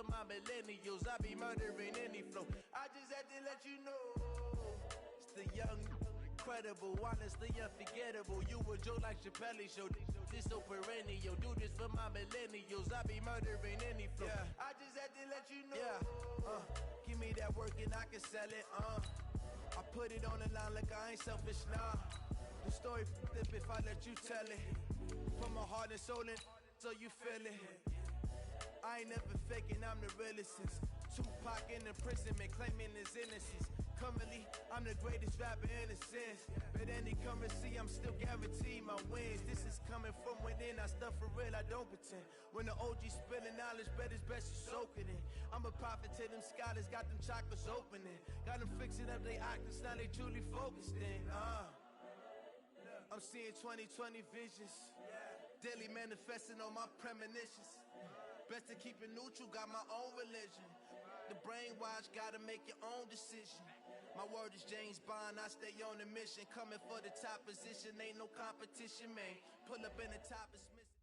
for my millennials. I be murdering any flow. I just had to let you know. It's the young, incredible, honestly unforgettable. You a joke like Chappelle show. This so perennial. Do this for my millennials. I be murdering any flow. Yeah. I just had to let you know. Yeah. Give me that work and I can sell it. I put it on the line like I ain't selfish, nah. The story flip if I let you tell it. Put my heart and soul in so you feel it. I ain't never faking, I'm the realest since Tupac in imprisonment, claiming his innocence. Currently, I'm the greatest rapper in a sense. But any currency, I'm still guaranteed my wins. This is coming from within, I stuff for real, I don't pretend. When the OG spilling knowledge, bet it's best you soak it in. I'm a prophet to them scholars, got them chakras opening. Got them fixing up their octaves, now they truly focused in. I'm seeing 2020 visions. Daily manifesting on my premonitions. Best to keep it neutral, got my own religion. The brainwash, gotta make your own decision. My word is James Bond, I stay on the mission. Coming for the top position, ain't no competition, man. Pull up in the top, it's missing.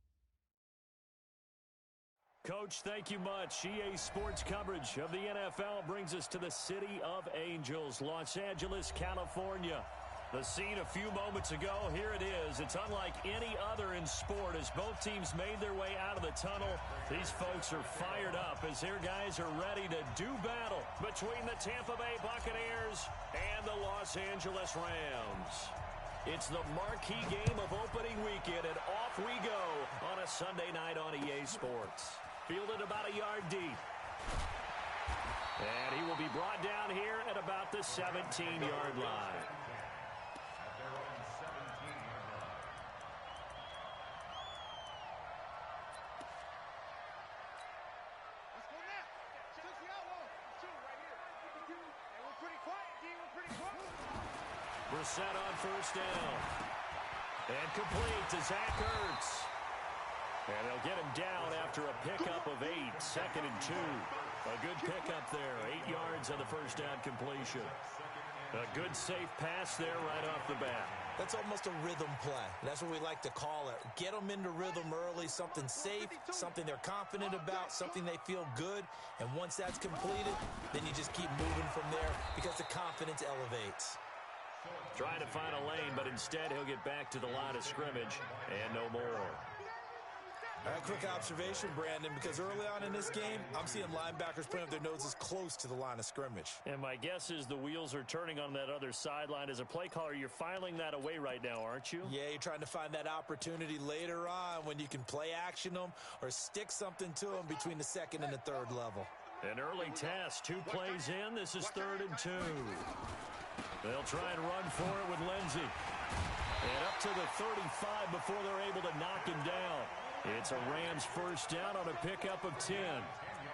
Coach, thank you much. EA Sports coverage of the NFL brings us to the City of Angels, Los Angeles, California. The scene a few moments ago, here it is. It's unlike any other in sport as both teams made their way out of the tunnel. These folks are fired up as their guys are ready to do battle between the Tampa Bay Buccaneers and the Los Angeles Rams. It's the marquee game of opening weekend, and off we go on a Sunday night on EA Sports. Fielded about a yard deep. And he will be brought down here at about the 17-yard line. Brissett on first down. And complete to Zach Ertz. And they'll get him down after a pickup of 8, 2nd and 2. A good pickup there, 8 yards on the first down completion. A good safe pass there right off the bat. That's almost a rhythm play. That's what we like to call it. Get them into rhythm early, something safe, something they're confident about, something they feel good. And once that's completed, then you just keep moving from there because the confidence elevates. Trying to find a lane, but instead he'll get back to the line of scrimmage and no more. All right, quick observation, Brandon, because early on in this game, I'm seeing linebackers putting up their noses close to the line of scrimmage. And my guess is the wheels are turning on that other sideline. As a play caller, you're filing that away right now, aren't you? Yeah, you're trying to find that opportunity later on when you can play action them or stick something to them between the 2nd and the 3rd level. An early test, 2 plays in. This is 3rd and 2. They'll try and run for it with Lindsey. And up to the 35 before they're able to knock him down. It's a Rams first down on a pickup of 10.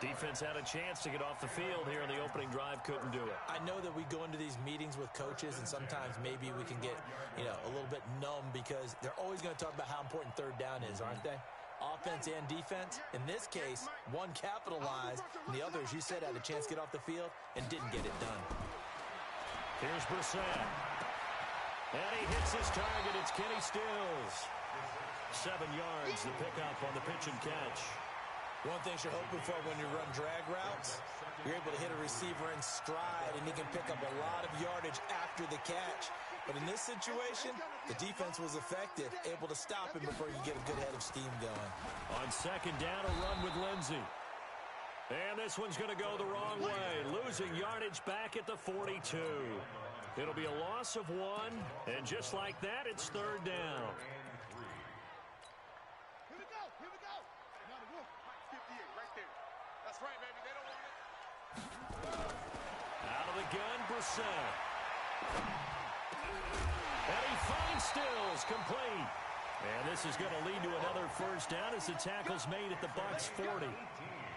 Defense had a chance to get off the field here in the opening drive, couldn't do it. I know that we go into these meetings with coaches, and sometimes maybe we can get, a little bit numb because they're always going to talk about how important 3rd down is, aren't they? Offense and defense. In this case, one capitalized, and the other, as you said, had a chance to get off the field and didn't get it done. Here's Brissett. And he hits his target. It's Kenny Stills. 7 yards, the pickup on the pitch and catch. One thing you're hoping for when you run drag routes, you're able to hit a receiver in stride, and he can pick up a lot of yardage after the catch. But in this situation, the defense was effective, able to stop him before you get a good head of steam going. On 2nd down, a run with Lindsey. And this one's going to go the wrong way, losing yardage back at the 42. It'll be a loss of 1, and just like that, it's 3rd down. Here we go. Now the wolf, 58 right there. That's right, baby. They don't want it. Out of the gun, Brissett. And he finds Stills, complete. And this is going to lead to another first down as the tackle's made at the Bucs 40.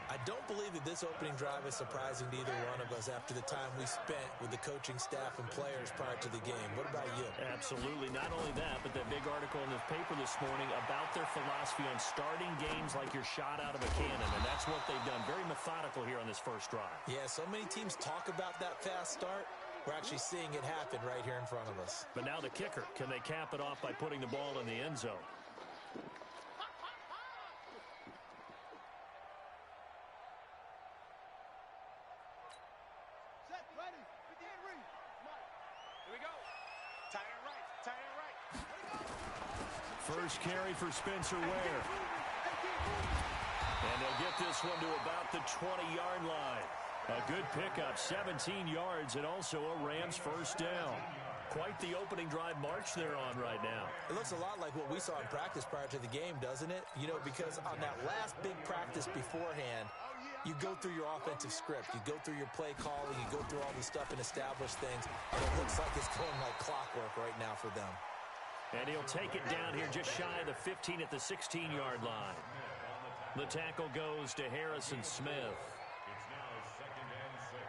I don't believe that this opening drive is surprising to either one of us after the time we spent with the coaching staff and players prior to the game. What about you? Absolutely. Not only that, but that big article in the paper this morning about their philosophy on starting games like you're shot out of a cannon, and that's what they've done. Very methodical here on this first drive. Yeah, so many teams talk about that fast start. We're actually seeing it happen right here in front of us. But now the kicker. Can they cap it off by putting the ball in the end zone? Ready. Begin, read. Here we go. Tight and right. Tight and right. First carry for Spencer Ware. And they'll get this one to about the 20-yard line. A good pickup, 17 yards, and also a Rams first down. Quite the opening drive march they're on right now. It looks a lot like what we saw in practice prior to the game, doesn't it? You know, because on that last big practice beforehand, you go through your offensive script. You go through your play calling. You go through all the stuff and establish things. And it looks like it's going like clockwork right now for them. And he'll take it down here just shy of the 15 at the 16-yard line. The tackle goes to Harrison Smith. It's now 2nd and 6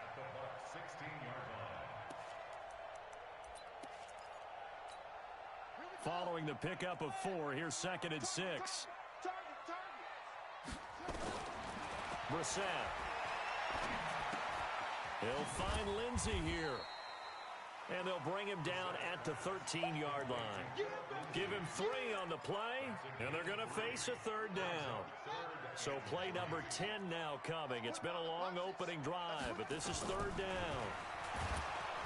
at the Bucs 16-yard line. Following the pickup of 4, here's 2nd and 6. Brissett. He'll find Lindsey here. And they'll bring him down at the 13-yard line. Give him 3 on the play, and they're going to face a 3rd down. So play number 10 now coming. It's been a long opening drive, but this is 3rd down.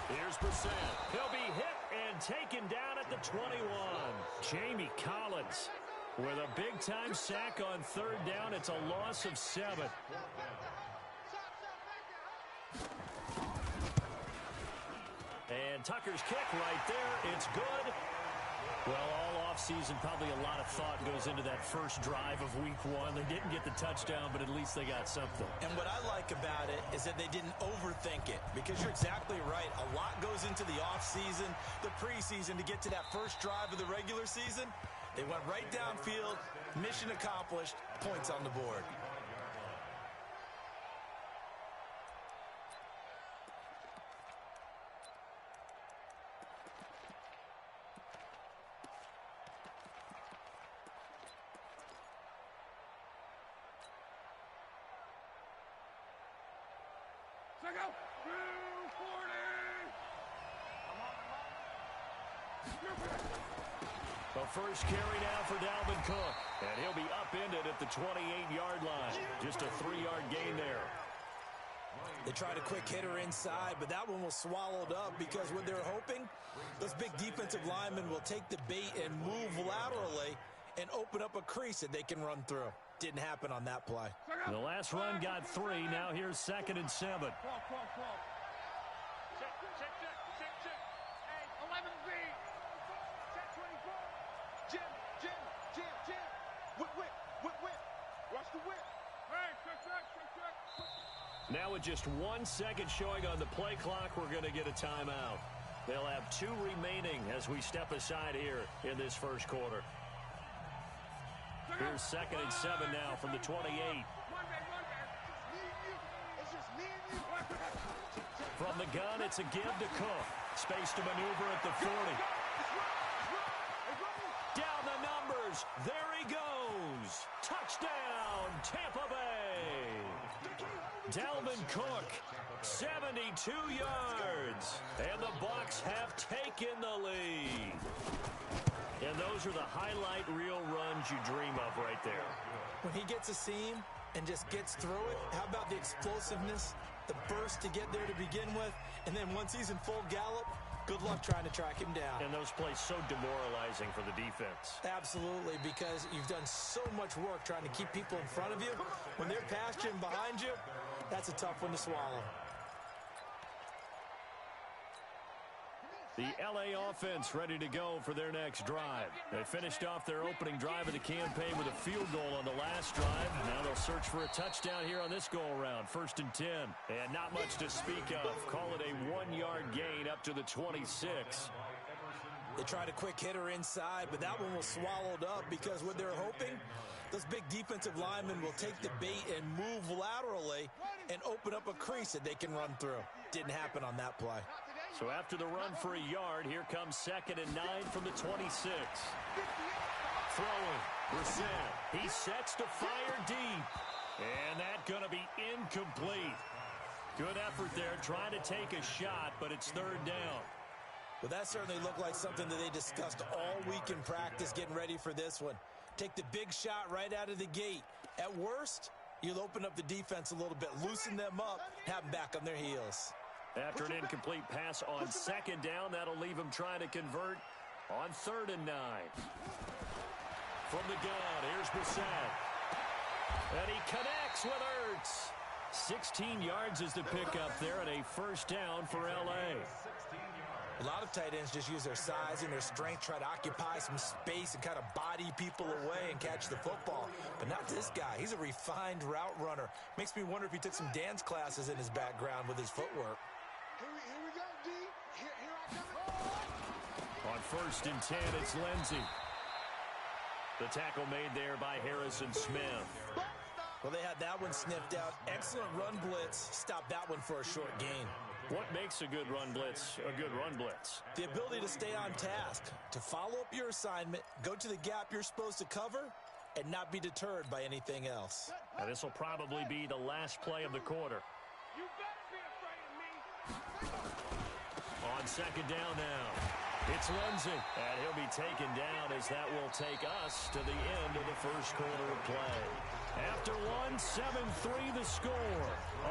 Here's Brissett. He'll be hit and taken down at the 21. Jamie Collins with a big-time sack on 3rd down. It's a loss of 7. And Tucker's kick right there. It's good. Well, all offseason, probably a lot of thought goes into that first drive of week 1. They didn't get the touchdown, but at least they got something. And what I like about it is that they didn't overthink it, because you're exactly right. A lot goes into the offseason, the preseason, to get to that first drive of the regular season. They went right downfield, mission accomplished, points on the board. Check out. 240. The first carry now for Dalvin Cook. And he'll be upended at the 28-yard line. Just a 3-yard gain there. They tried a quick hitter inside, but that one was swallowed up, because what they're hoping, those big defensive linemen will take the bait and move laterally and open up a crease that they can run through. Didn't happen on that play. The last run got 3. Now here's 2nd and 7. Check. Hey, 11B. Check 24. Jim. Whip. Rush the whip. Hey, check. Now with just 1 second showing on the play clock, we're going to get a timeout. They'll have 2 remaining as we step aside here in this first quarter. Here's 2nd and 7 now from the 28. From the gun, it's a give to Cook. Space to maneuver at the 40. Down the numbers. There he goes. Touchdown, Tampa Bay. Dalvin Cook, 72 yards. And the Bucs have taken the lead. And those are the highlight reel runs you dream of right there. When he gets a seam and just gets through it, how about the explosiveness, the burst to get there to begin with, and then once he's in full gallop, good luck trying to track him down. And those plays so demoralizing for the defense. Absolutely, because you've done so much work trying to keep people in front of you. When they're past you and behind you, that's a tough one to swallow. The LA offense ready to go for their next drive. They finished off their opening drive of the campaign with a field goal on the last drive. Now they'll search for a touchdown here on this go-around. 1st and 10. And not much to speak of. Call it a 1-yard gain up to the 26. They tried a quick hitter inside, but that one was swallowed up, because what they're hoping, those big defensive linemen will take the bait and move laterally and open up a crease that they can run through. Didn't happen on that play. So after the run for a yard, here comes 2nd and 9 from the 26. Throwing, Brissett. He sets to fire deep. And that's going to be incomplete. Good effort there, trying to take a shot, but it's 3rd down. Well, that certainly looked like something that they discussed all week in practice, getting ready for this one. Take the big shot right out of the gate. At worst, You'll open up the defense a little bit, loosen them up, have them back on their heels. After an incomplete pass on second down, that'll leave him trying to convert on 3rd and 9. From the gun, here's Brissett. And he connects with Ertz. 16 yards is the pickup there, and a first down for L.A. A lot of tight ends just use their size and their strength, try to occupy some space and kind of body people away and catch the football. But not this guy. He's a refined route runner. Makes me wonder if he took some dance classes in his background with his footwork. Here we go, D. Here I come. On 1st and 10, it's Lindsey. The tackle made there by Harrison Smith. Well, they had that one sniffed out. Excellent run blitz. Stop that one for a short gain. What makes a good run blitz a good run blitz? The ability to stay on task, to follow up your assignment, go to the gap you're supposed to cover, and not be deterred by anything else. Now, this will probably be the last play of the quarter. You better be afraid of me. On 2nd down now, it's Lindsey. And he'll be taken down as that will take us to the end of the first quarter of play. After 1, 7-3 the score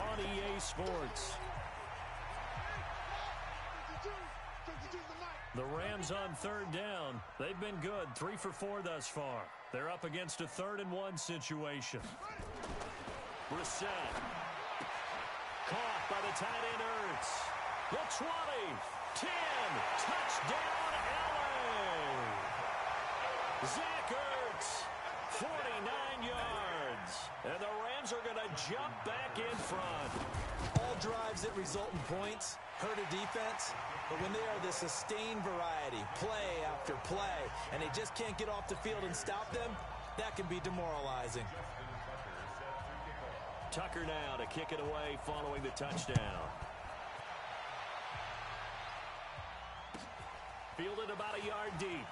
on EA Sports. The Rams on 3rd down. They've been good, 3 for 4 thus far. They're up against a 3rd and 1 situation. Brissett. Caught by the tight end Ertz. The 20, 10, touchdown LA. Zach Ertz, 49 yards. And the Rams are going to jump back in front. All drives that result in points hurt a defense, but when they are the sustained variety, play after play, and they just can't get off the field and stop them, that can be demoralizing. Tucker now to kick it away following the touchdown. Fielded about a yard deep.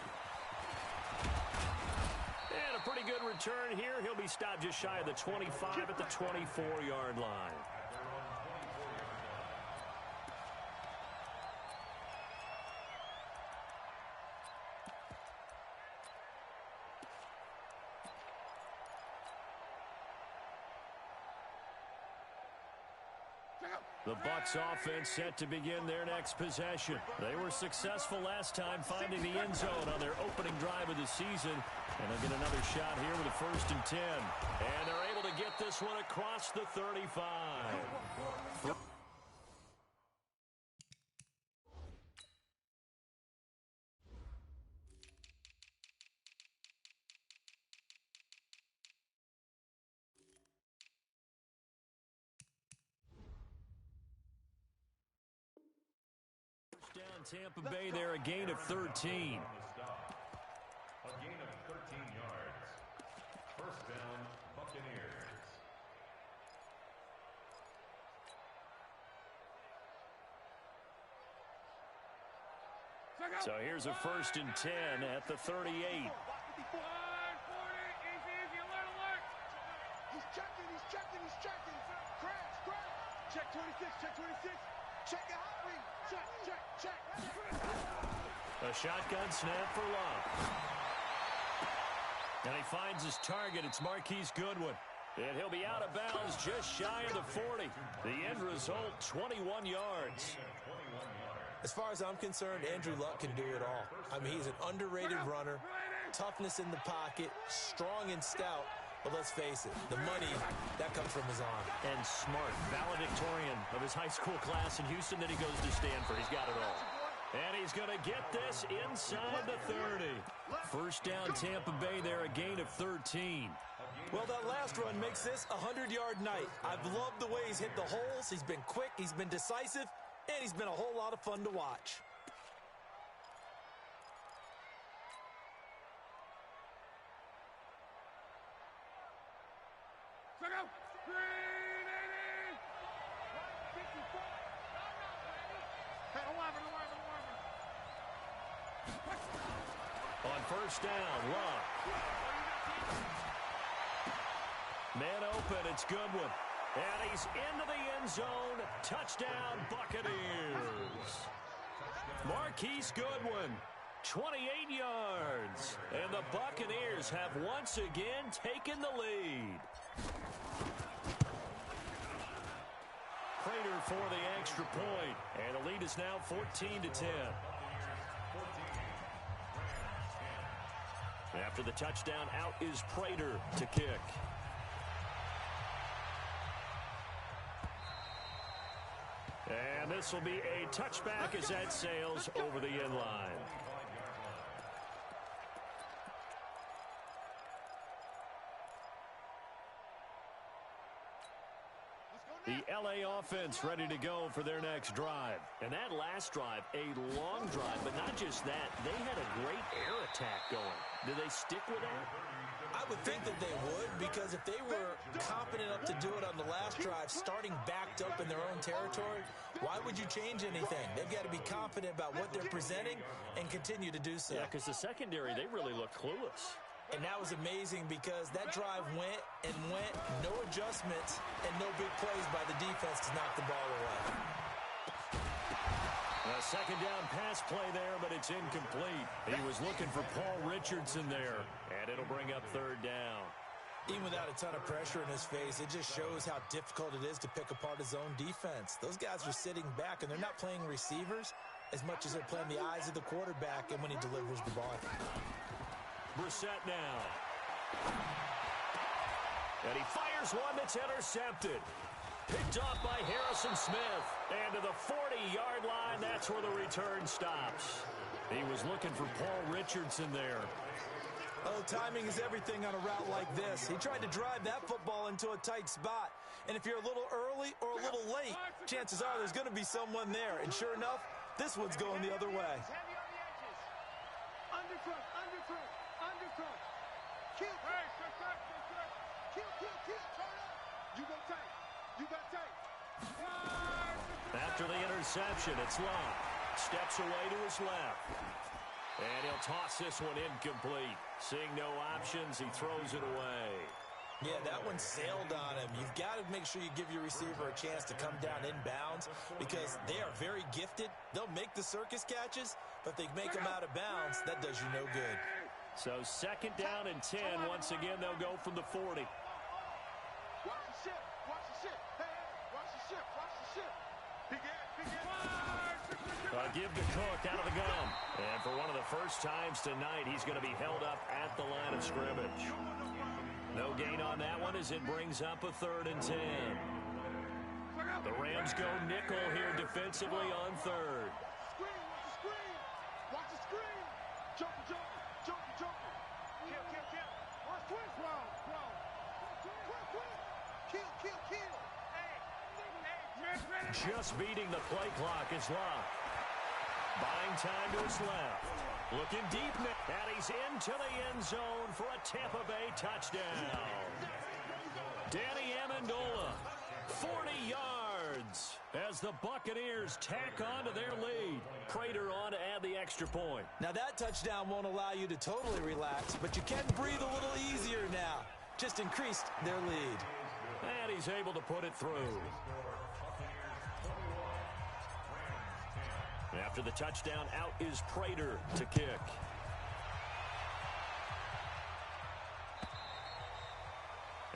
And a pretty good return here. He'll be stopped just shy of the 25 at the 24-yard line. The Bucs offense set to begin their next possession. They were successful last time finding the end zone on their opening drive of the season. And they'll get another shot here with a 1st and 10. And they're able to get this one across the 35. Tampa Bay there, a gain of 13. A gain of 13 yards. First down, Buccaneers. So here's a 1st and 10 at the 38. He's checking. Crash. Check 26. Check the hot read. Check. A shotgun snap for Love. And he finds his target. It's Marquise Goodwin. And he'll be out of bounds just shy of the 40. The end result, 21 yards. As far as I'm concerned, Andrew Luck can do it all. I mean, he's an underrated runner, toughness in the pocket, strong and stout. But let's face it, the money, that comes from his arm. And smart, valedictorian of his high school class in Houston. Then he goes to Stanford. He's got it all. And he's going to get this inside the 30. First down, Tampa Bay there, a gain of 13. Well, that last run makes this a 100-yard night. I've loved the way he's hit the holes. He's been quick, he's been decisive, and he's been a whole lot of fun to watch. On first down, Luck. Man open, it's Goodwin. And he's into the end zone. Touchdown, Buccaneers. Marquise Goodwin, 28 yards. And the Buccaneers have once again taken the lead. for the extra point, and the lead is now 14-10. After the touchdown, out is Prater to kick. And this will be a touchback as that sails over the end line. The LA offense ready to go for their next drive. And that last drive, a long drive, but not just that. They had a great air attack going. Do they stick with that? I would think that they would, because if they were confident enough to do it on the last drive, starting backed up in their own territory, why would you change anything? They've got to be confident about what they're presenting and continue to do so. Yeah, because the secondary, they really look clueless. And that was amazing because that drive went and went, no adjustments, and no big plays by the defense to knock the ball away. A second down pass play there, but it's incomplete. He was looking for Paul Richardson there, and it'll bring up third down. Even without a ton of pressure in his face, it just shows how difficult it is to pick apart his own defense. Those guys are sitting back, and they're not playing receivers as much as they're playing the eyes of the quarterback and when he delivers the ball. Brissett now. And he fires one that's intercepted. Picked off by Harrison Smith. And to the 40-yard line, that's where the return stops. He was looking for Paul Richardson there. Oh, timing is everything on a route like this. He tried to drive that football into a tight spot. And if you're a little early or a little late, chances are there's going to be someone there. And sure enough, this one's going the other way. Undercut. Kill. You got tape. After the interception, it's Love. Steps away to his left. And he'll toss this one incomplete. Seeing no options, he throws it away. Yeah, that one sailed on him. You've got to make sure you give your receiver a chance to come down inbounds because they are very gifted. They'll make the circus catches, but if they make them out of bounds, that does you no good. So second down and 10. Once again, they'll go from the 40. Watch the ship. Hey, watch the ship. Big Give to Cook out of the gun. And for one of the first times tonight, he's going to be held up at the line of scrimmage. No gain on that one as it brings up a 3rd and 10. The Rams go nickel here defensively on 3rd. Watch the screen. Jumper. Kill. Just beating the play clock is Locke. Buying time to his left. Looking deep, and he's into the end zone for a Tampa Bay touchdown. Danny Amendola, 40 yards as the Buccaneers tack on to their lead. Prater on to add the extra point. Now that touchdown won't allow you to totally relax, but you can breathe a little easier now. Just increased their lead. And he's able to put it through. After the touchdown, out is Prater to kick.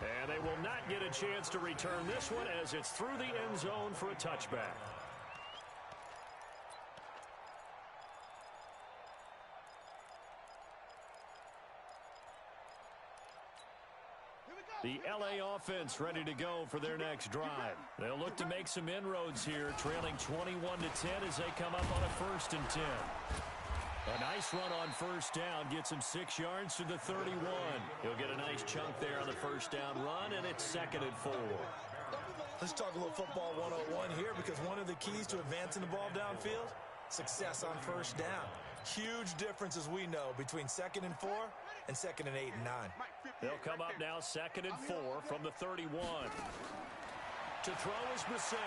And they will not get a chance to return this one as it's through the end zone for a touchback. The LA offense ready to go for their next drive. They'll look to make some inroads here, trailing 21-10 as they come up on a 1st and 10. A nice run on first down gets him 6 yards to the 31. He'll get a nice chunk there on the first down run, and it's 2nd and 4. Let's talk a little football 101 here because one of the keys to advancing the ball downfield, success on first down. Huge difference, as we know, between 2nd and 4 and 2nd and 8 and 9. They'll come up now 2nd and 4 from the 31. To throw is Brissett.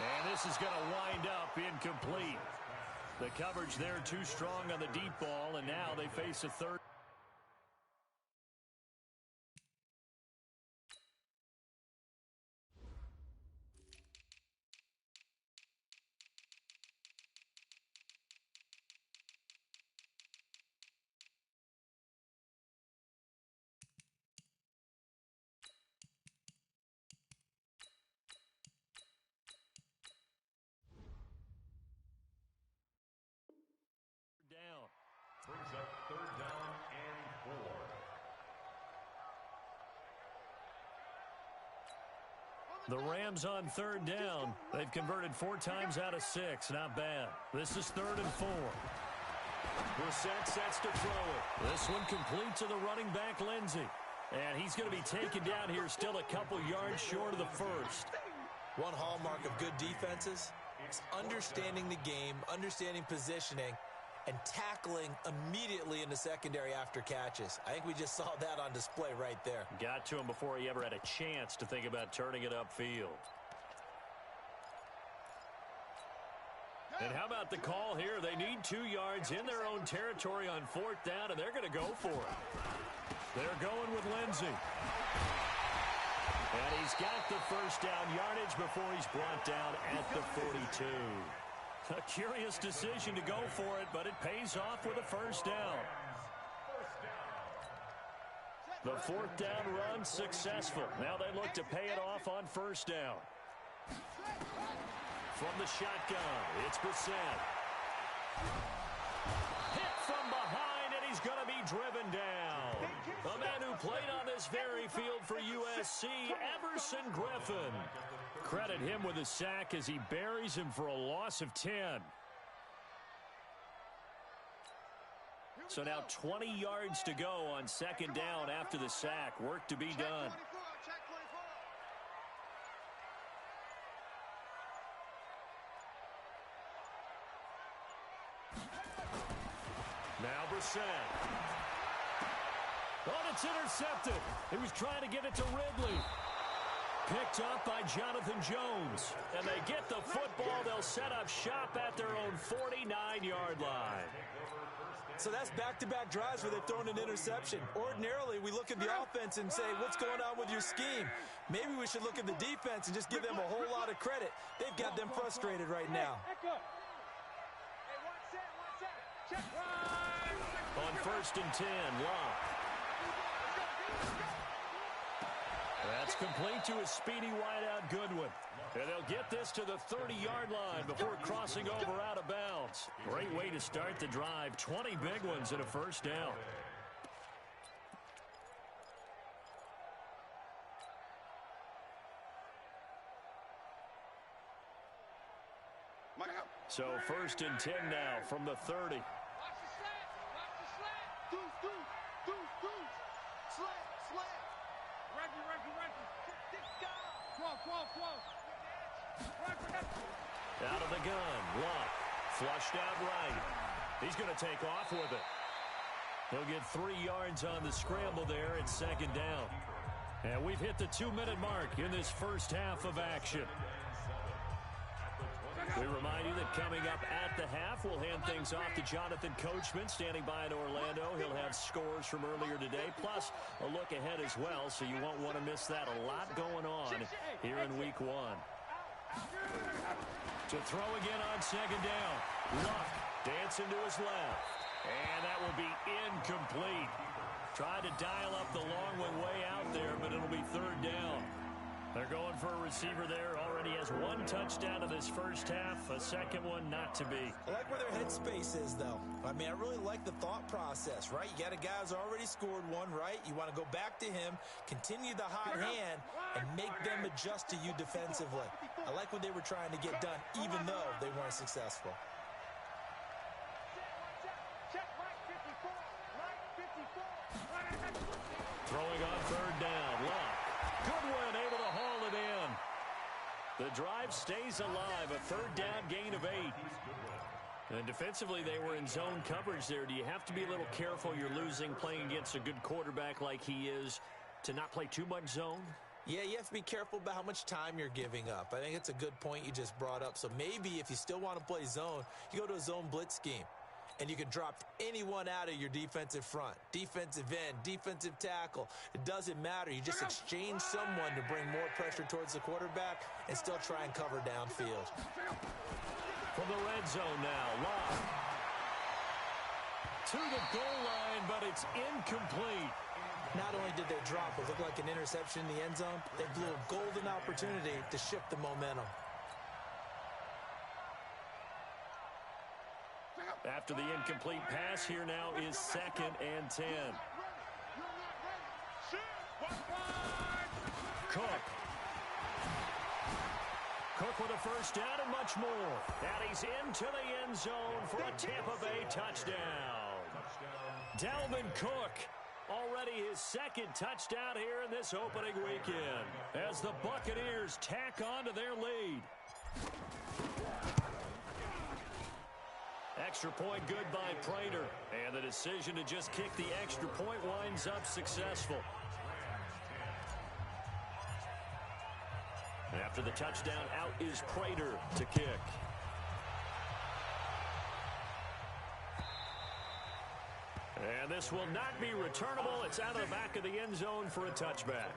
And this is going to wind up incomplete. The coverage there too strong on the deep ball, and now they face a 3rd. The Rams on third down. They've converted 4 times out of 6. Not bad. This is 3rd and 4. Brissett sets to throw it. This one complete to the running back, Lindsey. And he's going to be taken down here, still a couple yards short of the first. One hallmark of good defenses is understanding the game, understanding positioning, and tackling immediately in the secondary after catches. I think we just saw that on display right there. Got to him before he ever had a chance to think about turning it upfield. And how about the call here? They need 2 yards in their own territory on 4th down, and they're going to go for it. They're going with Lindsey. And he's got the first down yardage before he's brought down at the 42. A curious decision to go for it, but it pays off with a first down. The 4th down run successful. Now they look to pay it off on first down. From the shotgun, it's Brissett. Hit from behind, and he's going to be driven down. A man who played on this very field for USC, Everson Griffin. Credit him with a sack as he buries him for a loss of 10. So now 20 yards to go on 2nd down after the sack. Work to be done. Now Brissett. Oh, it's intercepted. He was trying to get it to Ridley. Picked up by Jonathan Jones. And they get the football. They'll set up shop at their own 49-yard line. So that's back-to-back drives where they've thrown an interception. Ordinarily, we look at the offense and say, what's going on with your scheme? Maybe we should look at the defense and just give them a whole lot of credit. They've got them frustrated right now. On 1st and 10, Locke. That's complete to a speedy wideout Goodwin. And they'll get this to the 30-yard line before crossing over out of bounds. Great way to start the drive. 20 big ones and a first down. So 1st and 10 now from the 30. Out of the gun, Locke, flushed out right. He's going to take off with it. He'll get 3 yards on the scramble there at 2nd down. And we've hit the 2-minute mark in this first half of action. We remind you that coming up at the half, we'll hand things off to Jonathan Coachman, standing by in Orlando. He'll have scores from earlier today, plus a look ahead as well, so you won't want to miss that. A lot going on here in Week 1. To throw again on 2nd down. Luck dancing to his left. And that will be incomplete. Tried to dial up the long one way out there, but it'll be 3rd down. They're going for a receiver there. Already has 1 touchdown in this first half. A second one not to be. I like where their headspace is, though. I mean, I really like the thought process, right? You got a guy who's already scored 1, right? You want to go back to him, continue the hot hand, and make them adjust to you defensively. I like what they were trying to get done, even though they weren't successful. Throwing on 3rd down. Locke. Goodwin able to haul it in. The drive stays alive. A 3rd down gain of 8. And defensively, they were in zone coverage there. Do you have to be a little careful? You're losing playing against a good quarterback like he is to not play too much zone? Yeah, you have to be careful about how much time you're giving up. I think it's a good point you just brought up. So maybe if you still want to play zone, you go to a zone blitz scheme. And you can drop anyone out of your defensive front. Defensive end, defensive tackle. It doesn't matter. You just exchange someone to bring more pressure towards the quarterback and still try and cover downfield. From the red zone now, Locke. To the goal line, but it's incomplete. Not only did they drop what looked like an interception in the end zone, they blew a golden opportunity to shift the momentum. After the incomplete pass, here now is 2nd and 10. Cook. Cook with a first down and much more. And he's into the end zone for a Tampa Bay touchdown. Dalvin Cook, already his second touchdown here in this opening weekend, as the Buccaneers tack on to their lead. Extra point good by Prater, and the decision to just kick the extra point winds up successful. After the touchdown, out is Prater to kick. And this will not be returnable. It's out of the back of the end zone for a touchback.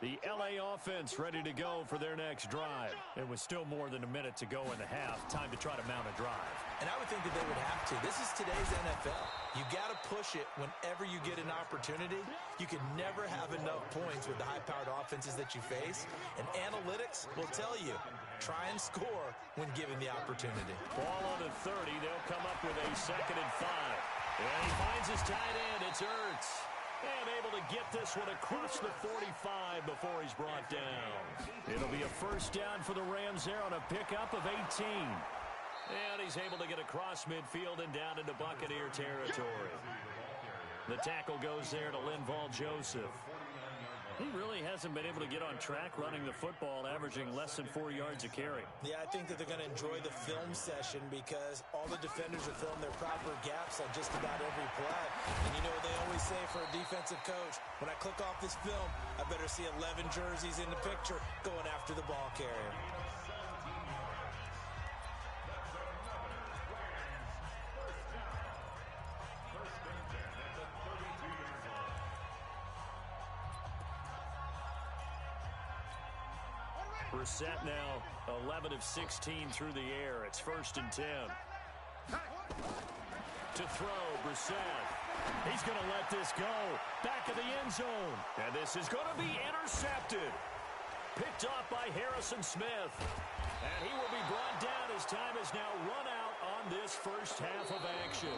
The L.A. offense ready to go for their next drive. It was still more than a minute to go in the half. Time to try to mount a drive. And I would think that they would have to. This is today's NFL. You got to push it whenever you get an opportunity. You can never have enough points with the high-powered offenses that you face. And analytics will tell you, try and score when given the opportunity. Ball on the 30. They'll come up with a 2nd and 5. And he finds his tight end. It's Ertz. And able to get this one across the 45 before he's brought down. It'll be a first down for the Rams there on a pickup of 18. And he's able to get across midfield and down into Buccaneer territory. The tackle goes there to Linval Joseph. He really hasn't been able to get on track running the football, averaging less than 4 yards a carry. Yeah, I think that they're going to enjoy the film session because all the defenders will film their proper gaps on just about every play. And you know what they always say for a defensive coach? When I click off this film, I better see 11 jerseys in the picture going after the ball carrier. Brissett now 11 of 16 through the air. It's 1st and 10. To throw, Brissett. He's going to let this go. Back of the end zone. And this is going to be intercepted. Picked off by Harrison Smith. And he will be brought down as time has now run out on this first half of action.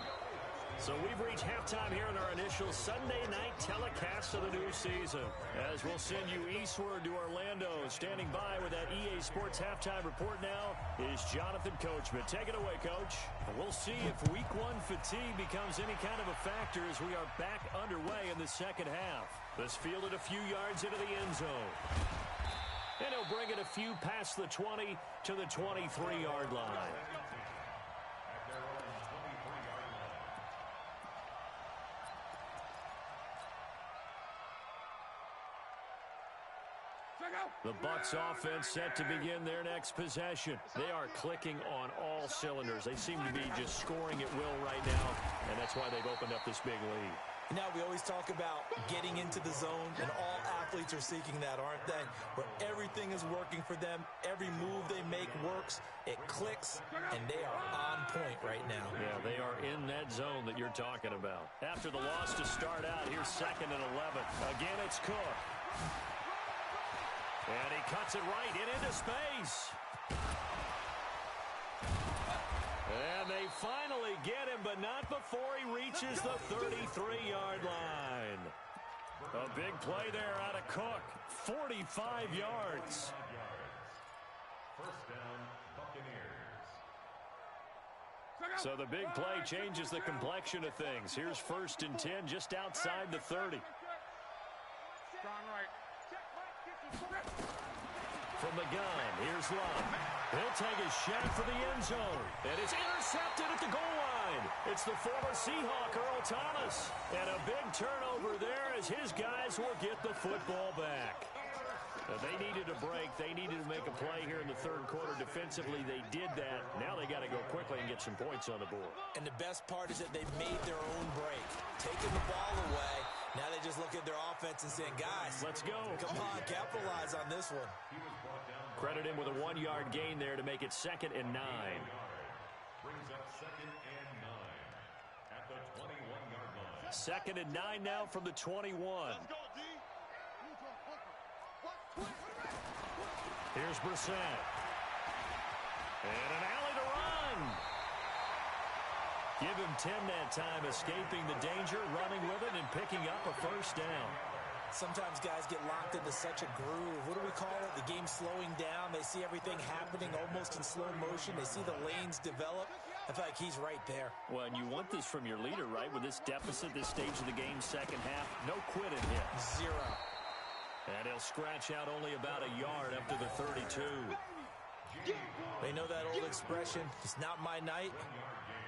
So we've reached halftime here in our initial Sunday night telecast of the new season. As we'll send you eastward to Orlando. Standing by with that EA Sports halftime report now is Jonathan Coachman. Take it away, Coach. We'll see if week 1 fatigue becomes any kind of a factor as we are back underway in the second half. This fielded a few yards into the end zone. And he'll bring it a few past the 20 to the 23-yard line. The Bucs offense set to begin their next possession. They are clicking on all cylinders. They seem to be just scoring at will right now, and that's why they've opened up this big lead. Now, we always talk about getting into the zone, and all athletes are seeking that, aren't they? Where everything is working for them, every move they make works, it clicks, and they are on point right now. Yeah, they are in that zone that you're talking about. After the loss to start out, here's 2nd and 11. Again, it's Cook. And he cuts it right into space. And they finally get him, but not before he reaches the 33-yard line. A big play there out of Cook. 45 yards. First down, Buccaneers. So the big play changes the complexion of things. Here's 1st and 10 just outside the 30. Strong right. From the gun, here's Love. He'll take a shot for the end zone. And it's intercepted at the goal line. It's the former Seahawk, Earl Thomas. And a big turnover there as his guys will get the football back. They needed a break. They needed to make a play here in the 3rd quarter. Defensively, they did that. Now they got to go quickly and get some points on the board. And the best part is that they made their own break. Taking the ball away. Now they just look at their offense and saying, guys, let's go. Come on, capitalize on this one. Credit him with a 1-yard gain there to make it 2nd and 9. Brings up 2nd and 9 at the 21-yard line. 2nd and 9 now from the 21. Here's Brissett. And an alley to run. Give him 10 that time, escaping the danger, running with it, and picking up a first down. Sometimes guys get locked into such a groove. What do we call it? The game's slowing down. They see everything happening almost in slow motion. They see the lanes develop. I feel like he's right there. Well, and you want this from your leader, right? With this deficit, this stage of the game, second half, no quitting here. 0. And he'll scratch out only about a yard up to the 32. They know that old expression, it's not my night.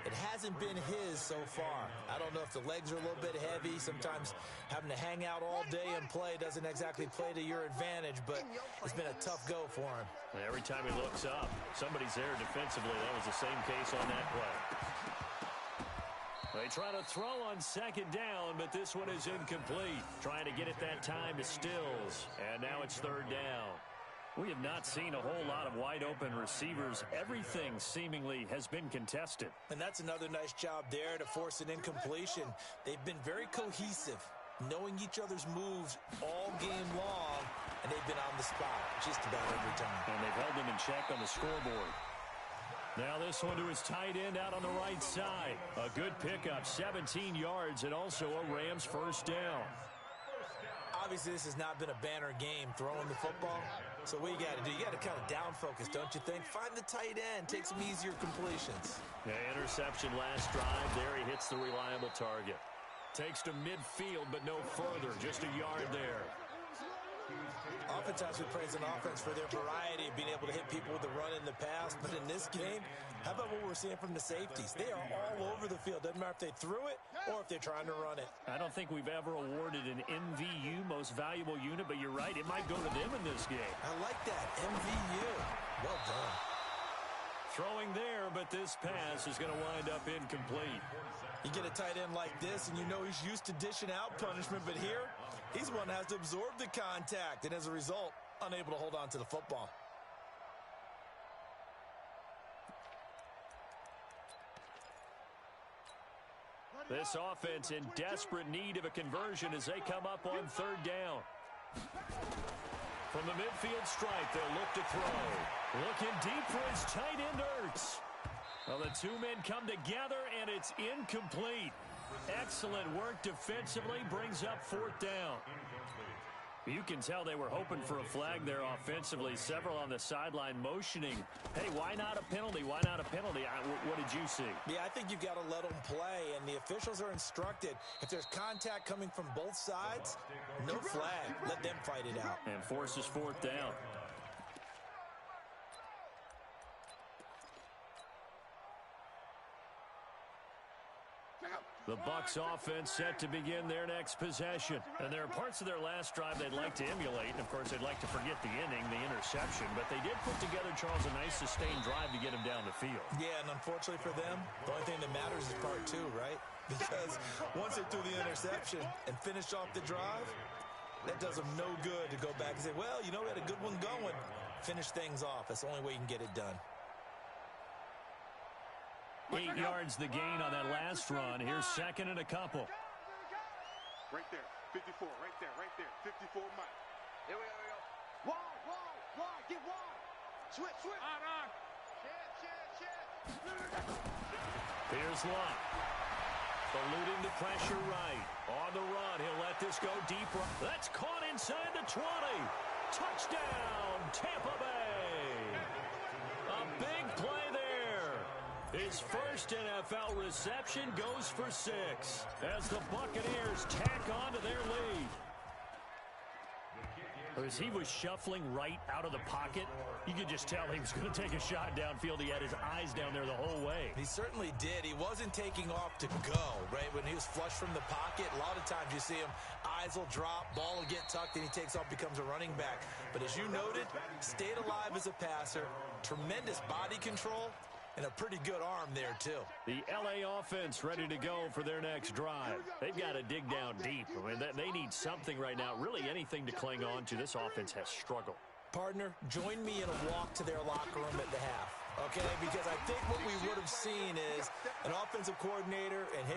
It hasn't been his so far. I don't know if the legs are a little bit heavy. Sometimes having to hang out all day and play doesn't exactly play to your advantage, but it's been a tough go for him. Every time he looks up, somebody's there defensively. That was the same case on that play. They try to throw on second down, but this one is incomplete. Trying to get it that time to Stills, and now it's third down. We have not seen a whole lot of wide-open receivers. Everything seemingly has been contested. And that's another nice job there to force an incompletion. They've been very cohesive, knowing each other's moves all game long, and they've been on the spot just about every time. And they've held them in check on the scoreboard. Now this one to his tight end out on the right side. A good pickup, 17 yards, and also a Rams first down. Obviously, this has not been a banner game throwing the football. So what you got to do, you got to kind of down focus, don't you think? Find the tight end, take some easier completions. Yeah, interception last drive. There he hits the reliable target. Takes to midfield, but no further. Just a yard there. Oftentimes we praise an offense for their variety of being able to hit people with the run in the past. But in this game, how about what we're seeing from the safeties? They are all over the field. Doesn't matter if they threw it or if they're trying to run it. I don't think we've ever awarded an MVU, most valuable unit, but you're right. It might go to them in this game. I like that. MVU. Well done. Throwing there, but this pass is going to wind up incomplete. You get a tight end like this, and you know he's used to dishing out punishment, but here, he's one that has to absorb the contact, and as a result, unable to hold on to the football. This offense in desperate need of a conversion as they come up on third down. From the midfield stripe, they'll look to throw. Looking deep for his tight end, Ertz. Well, the two men come together, and it's incomplete. Excellent work defensively, brings up fourth down. You can tell they were hoping for a flag there offensively. Several on the sideline motioning. Hey, why not a penalty? Why not a penalty? What did you see? Yeah, I think you've got to let them play, and the officials are instructed. If there's contact coming from both sides, no flag. Let them fight it out. And forces fourth down. The Bucs offense set to begin their next possession. And there are parts of their last drive they'd like to emulate. And, of course, they'd like to forget the inning, the interception. But they did put together, Charles, a nice sustained drive to get him down the field. Yeah, and unfortunately for them, the only thing that matters is part two, right? Because once they threw the interception and finished off the drive, that does them no good to go back and say, well, you know, we had a good one going. Finish things off. That's the only way you can get it done. 8 yards the gain on that last run. Here's second and a couple. Right there, 54, right there, 54 Mike. Here we go. Wide, get wide. Switch. On. Shit. Here's Luck. Eluding the pressure right. On the run, he'll let this go deeper. That's caught inside the 20. Touchdown, Tampa Bay. A big play there. His first NFL reception goes for 6 as the Buccaneers tack on to their lead. As he was shuffling right out of the pocket, you could just tell he was going to take a shot downfield. He had his eyes down there the whole way. He certainly did. He wasn't taking off to go, right? When he was flush from the pocket, a lot of times you see him, eyes will drop, ball will get tucked, and he takes off, becomes a running back. But as you noted, stayed alive as a passer, tremendous body control, and a pretty good arm there, too. The L.A. offense ready to go for their next drive. They've got to dig down deep. I mean, they need something right now, really anything to cling on to. This offense has struggled. Partner, join me in a walk to their locker room at the half, okay? Because I think what we would have seen is an offensive coordinator and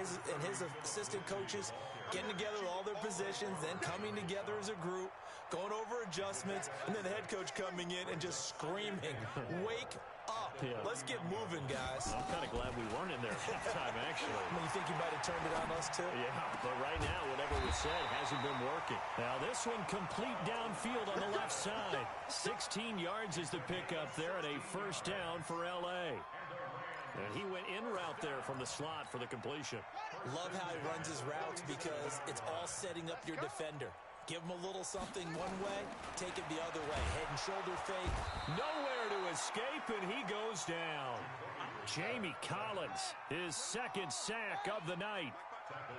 his assistant coaches getting together with all their positions, then coming together as a group, going over adjustments, and then the head coach coming in and just screaming, wake up. Yeah. Let's get moving, guys. I'm kind of glad we weren't in there at halftime, actually. You think he might have turned it on us, too? Yeah, but right now, whatever was said hasn't been working. Now, this one complete downfield on the left side. 16 yards is the pickup there, and a first down for L.A. And he went in route there from the slot for the completion. Love how he runs his routes because it's all setting up your defender. Give him a little something one way, take it the other way. Head and shoulder fake. Nowhere to escape, and he goes down. Jamie Collins, his second sack of the night.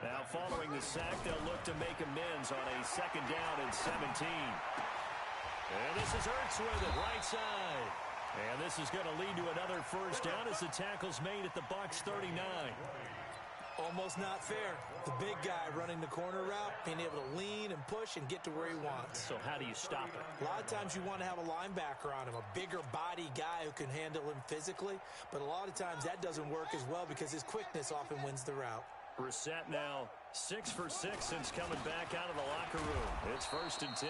Now following the sack, they'll look to make amends on a second down and 17. And this is Ertz with it, right side. And this is going to lead to another first down as the tackle's made at the Bucs 39. Almost not fair. The big guy running the corner route, being able to lean and push and get to where he wants. So how do you stop it? A lot of times you want to have a linebacker on him, a bigger body guy who can handle him physically. But a lot of times that doesn't work as well because his quickness often wins the route. Brissett now 6 for 6 since coming back out of the locker room. It's 1st and 10.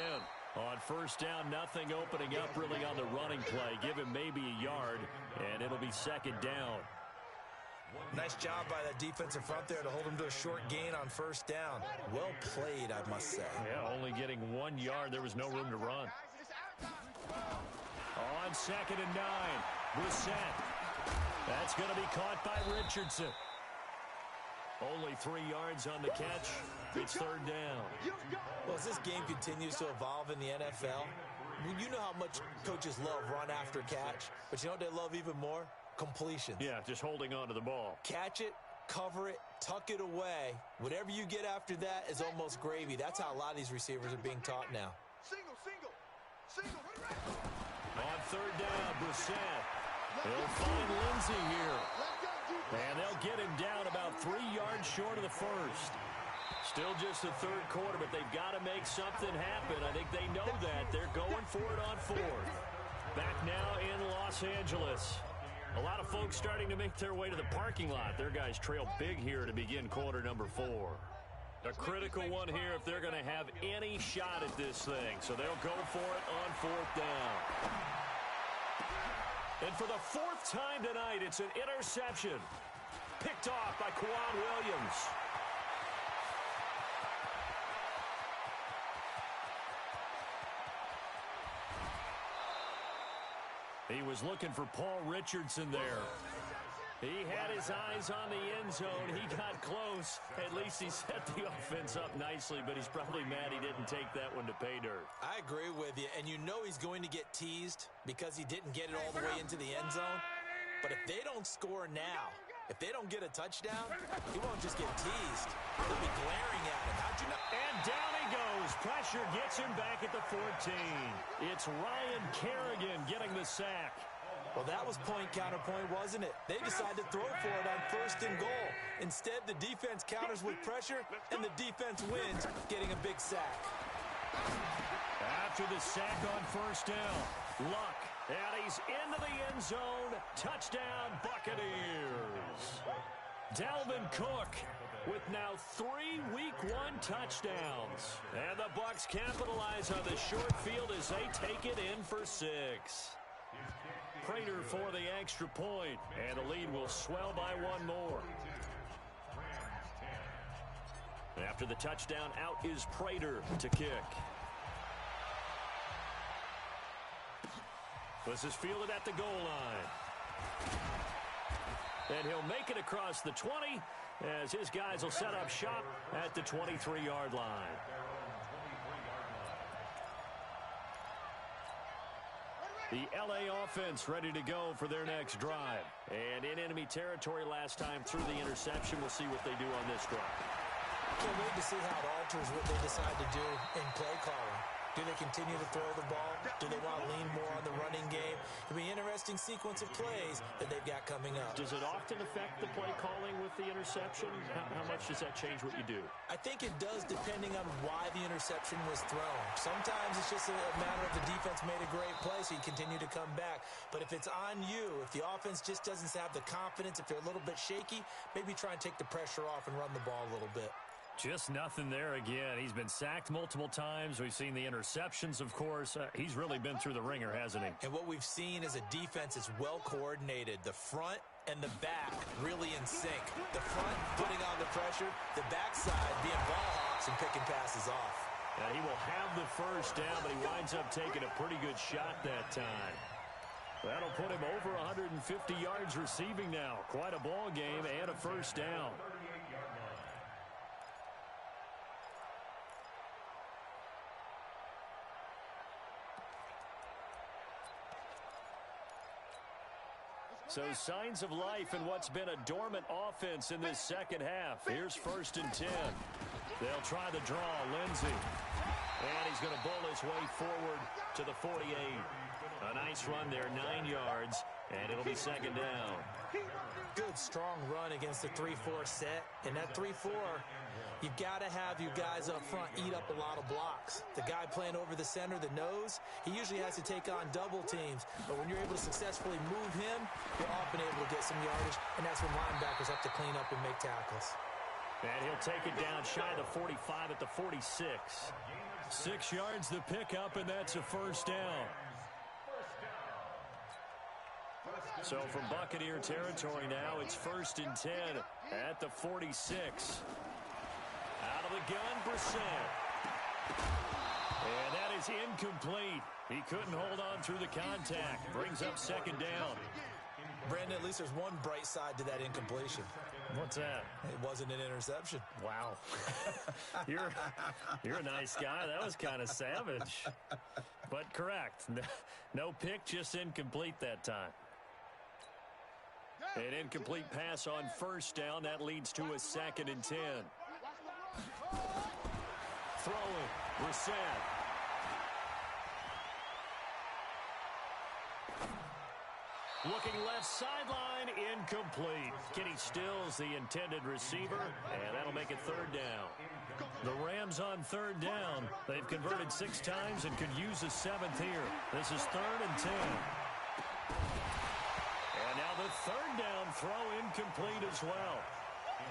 On first down, nothing opening up really on the running play. Give him maybe a yard, and it'll be second down. Nice job by that defensive front there to hold him to a short gain on first down. Well played, I must say. Yeah, only getting 1 yard. There was no room to run. On 2nd and 9, Brissett. That's going to be caught by Richardson. Only 3 yards on the catch. It's third down. Well, as this game continues to evolve in the NFL, you know how much coaches love run after catch, but you know what they love even more? Completions. Yeah, just holding on to the ball. Catch it, cover it, tuck it away. Whatever you get after that is almost gravy. That's how a lot of these receivers are being taught now. Single. On third down, Brissett. He'll find Lindsey here. And they'll get him down about 3 yards short of the first. Still just the third quarter, but they've got to make something happen. I think they know that. They're going for it on fourth. Back now in Los Angeles. A lot of folks starting to make their way to the parking lot. Their guys trail big here to begin quarter number 4. A critical one here if they're going to have any shot at this thing. So they'll go for it on fourth down. And for the 4th time tonight, it's an interception. Picked off by Quan Williams. He was looking for Paul Richardson there. He had his eyes on the end zone. He got close. At least he set the offense up nicely, but he's probably mad he didn't take that one to pay dirt. I agree with you, and you know he's going to get teased because he didn't get it all the way into the end zone. But if they don't score now, if they don't get a touchdown, he won't just get teased. They'll be glaring at him. How'd you know? And down he goes. Pressure gets him back at the 14. It's Ryan Kerrigan getting the sack. Well, that was point counterpoint, wasn't it? They decided to throw for it on 1st and goal. Instead, the defense counters with pressure, and the defense wins, getting a big sack. After the sack on first down, Luck, and he's into the end zone. Touchdown, Buccaneers. Dalvin Cook with now 3 Week 1 touchdowns. And the Bucs capitalize on the short field as they take it in for 6. Prater for the extra point, and the lead will swell by 1 more. After the touchdown, out is Prater to kick. This is fielded at the goal line. And he'll make it across the 20 as his guys will set up shop at the 23-yard line. The L.A. offense ready to go for their next drive. And in enemy territory last time through the interception. We'll see what they do on this drive. Can't wait to see how it alters what they decide to do in play calling. Do they continue to throw the ball? Do they want to lean more on the running game? It'll be an interesting sequence of plays that they've got coming up. Does it often affect the play calling with the interception? How much does that change what you do? I think it does depending on why the interception was thrown. Sometimes it's just a matter of the defense made a great play, so you continue to come back. But if it's on you, if the offense just doesn't have the confidence, if they're a little bit shaky, maybe try and take the pressure off and run the ball a little bit. Just nothing there again. He's been sacked multiple times. We've seen the interceptions, of course. He's really been through the ringer, hasn't he? And what we've seen is a defense that's well coordinated. The front and the back really in sync. The front putting on the pressure, the backside being ball hawks and picking passes off. And he will have the first down, but he winds up taking a pretty good shot that time. That'll put him over 150 yards receiving now. Quite a ball game and a first down. So signs of life in what's been a dormant offense in this second half. Here's 1st and 10. They'll try the draw. Lindsey. And he's going to bull his way forward to the 48. A nice run there, 9 yards, and it'll be 2nd down. Good, strong run against the 3-4 set. And that 3-4, you've got to have you guys up front eat up a lot of blocks. The guy playing over the center, the nose, he usually has to take on double teams. But when you're able to successfully move him, you're often able to get some yardage, and that's when linebackers have to clean up and make tackles. And he'll take it down shy of the 45 at the 46. 6 yards the pickup, and that's a first down. So from Buccaneer territory now, it's 1st and 10 at the 46. Out of the gun, Brissett. And that is incomplete. He couldn't hold on through the contact. Brings up 2nd down. Brandon, at least there's one bright side to that incompletion. What's that? It wasn't an interception. Wow. You're a nice guy. That was kind of savage. But correct. No pick, just incomplete that time. An incomplete pass on 1st down. That leads to a 2nd and 10. Throwing. Brissett. Looking left sideline, incomplete. Kenny Stills, the intended receiver, and that'll make it 3rd down. The Rams on 3rd down. They've converted 6 times and could use a 7th here. This is 3rd and 10. And now the 3rd down throw incomplete as well.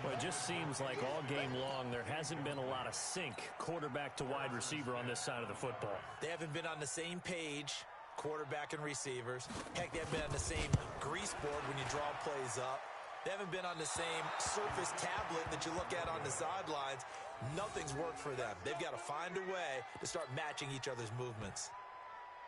Well, it just seems like all game long there hasn't been a lot of sync quarterback to wide receiver on this side of the football. They haven't been on the same page, quarterback and receivers. Heck, they haven't been on the same grease board when you draw plays up. They haven't been on the same surface tablet that you look at on the sidelines. Nothing's worked for them. They've got to find a way to start matching each other's movements.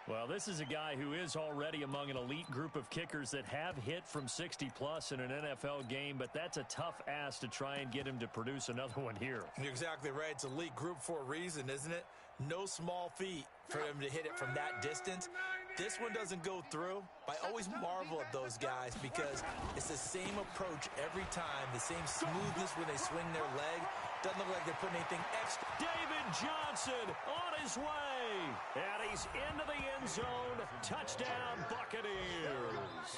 Well, this is a guy who is already among an elite group of kickers that have hit from 60-plus in an NFL game, but that's a tough ask to try and get him to produce another one here. You're exactly right. It's elite group for a reason, isn't it? No small feat for him to hit it from that distance. This one doesn't go through. I always marvel at those guys because it's the same approach every time, the same smoothness when they swing their leg. Doesn't look like they're putting anything extra. David Johnson on his way, and he's into the end zone. Touchdown, Buccaneers.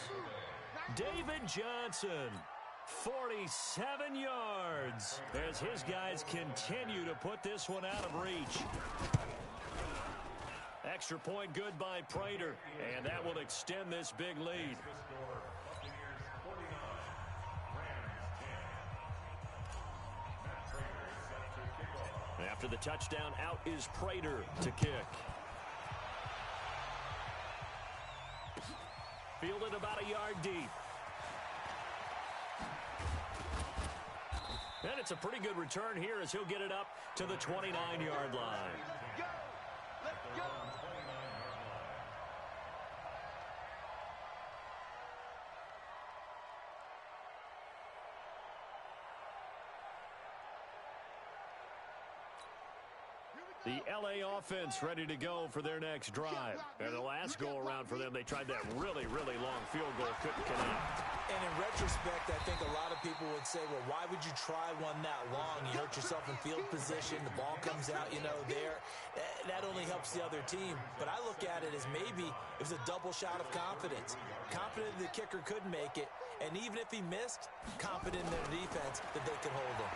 David Johnson, 47 yards, as his guys continue to put this one out of reach. Extra point good by Prater, and that will extend this big lead. After the touchdown, out is Prater to kick. Fielded about a yard deep. And it's a pretty good return here as he'll get it up to the 29-yard line. Go! Let's go! The L.A. offense ready to go for their next drive. And the last go-around for them, they tried that really, really long field goal, couldn't connect. And in retrospect, I think a lot of people would say, well, why would you try one that long? You hurt yourself in field position. The ball comes out, there. That only helps the other team. But I look at it as maybe it was a double shot of confidence. Confident the kicker could make it. And even if he missed, confident in their defense that they could hold him.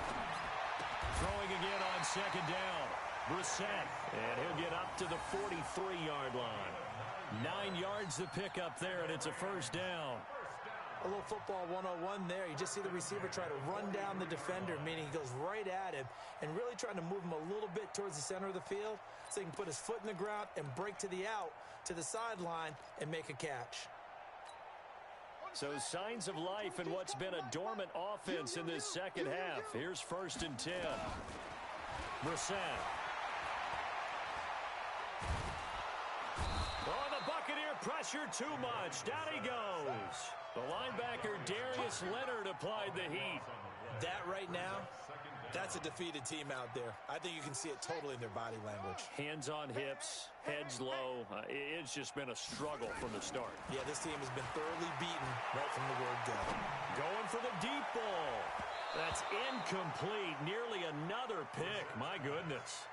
Throwing again on 2nd down. Brissett, and he'll get up to the 43-yard line. 9 yards to pick up there, and it's a first down. A little football 101 there. You just see the receiver try to run down the defender, meaning he goes right at him and really trying to move him a little bit towards the center of the field so he can put his foot in the ground and break to the out, to the sideline, and make a catch. So signs of life in what's been a dormant offense in this second half. Here's 1st and 10. Brissett. Oh, the Buccaneer pressure too much. Down he goes. The linebacker, Darius Leonard, applied the heat. That right now, that's a defeated team out there. I think you can see it totally in their body language. Hands on hips, heads low. It's just been a struggle from the start. Yeah, this team has been thoroughly beaten right from the word go. Going for the deep ball. That's incomplete. Nearly another pick. My goodness.